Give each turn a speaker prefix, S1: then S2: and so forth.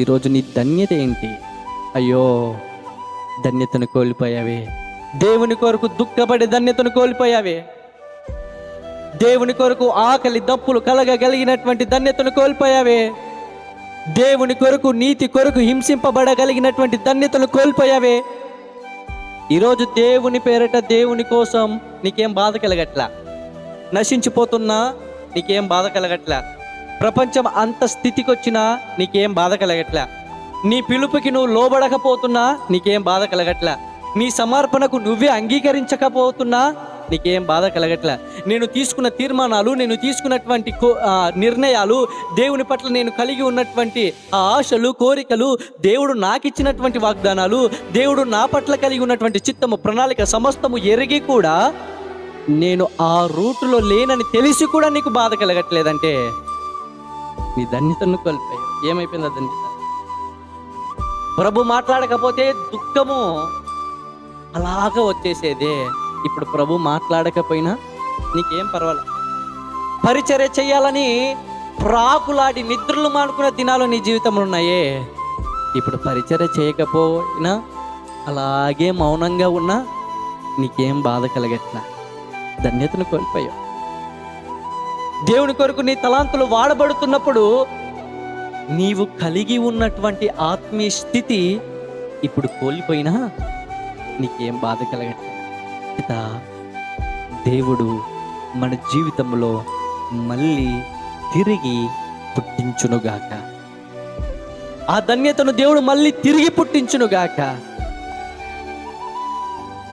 S1: ఈరోజు నీ ధన్యత ఏంటి? అయ్యో, ధన్యతను కోల్పోయావే. దేవుని కొరకు దుఃఖపడి ధన్యతను కోల్పోయావే. దేవుని కొరకు ఆకలి దప్పులు కలగగలిగినటువంటి ధన్యతను కోల్పోయావే. దేవుని కొరకు, నీతి కొరకు హింసింపబడగలిగినటువంటి ధన్యతను కోల్పోయావే. ఈరోజు దేవుని పేరట, దేవుని కోసం నీకేం బాధ కలగట్లా. నశించిపోతున్నా నీకేం బాధ కలగట్లా. ప్రపంచం అంత స్థితికి వచ్చినా నీకేం బాధ కలగట్లా. నీ పిలుపుకి నువ్వు లోబడకపోతున్నా నీకేం బాధ కలగట్లా. నీ సమర్పణకు నువ్వే అంగీకరించకపోతున్నా నీకేం బాధ కలగట్లా. నేను తీసుకున్న తీర్మానాలు, నేను తీసుకున్నటువంటి నిర్ణయాలు, దేవుని పట్ల నేను కలిగి ఉన్నటువంటి ఆ ఆశలు, కోరికలు, దేవుడు నాకు ఇచ్చినటువంటి వాగ్దానాలు, దేవుడు నా పట్ల కలిగి ఉన్నటువంటి చిత్తము, ప్రణాళిక సమస్తము ఎరిగి కూడా నేను ఆ రూటులో లేనని తెలిసి కూడా నీకు బాధ కలగట్లేదంటే నీ ధన్యతను కోల్పోయావు. ఏమైపోయింది ఆ ధన్యత? ప్రభు మాట్లాడకపోతే దుఃఖము అలాగా వచ్చేసేదే. ఇప్పుడు ప్రభు మాట్లాడకపోయినా నీకేం పర్వాలేదు. పరిచర్య చేయాలని ప్రాకులాడి నిద్రలు మానుకున్న దినాలు నీ జీవితంలో ఉన్నాయే. ఇప్పుడు పరిచర్య చేయకపోయినా అలాగే మౌనంగా ఉన్నా నీకేం బాధ కలగట్లా. ధన్యతను కోల్పోయావు. దేవుని కొరకు నీ తలాంతులు వాడబడుతున్నప్పుడు నీవు కలిగి ఉన్నటువంటి ఆత్మీయ స్థితి ఇప్పుడు కోల్పోయినా నీకేం బాధ కలగట్లేదు. దేవుడు మన జీవితంలో మళ్ళీ తిరిగి పుట్టించునుగాక. ఆ ధన్యతను దేవుడు మళ్ళీ తిరిగి పుట్టించునుగాక.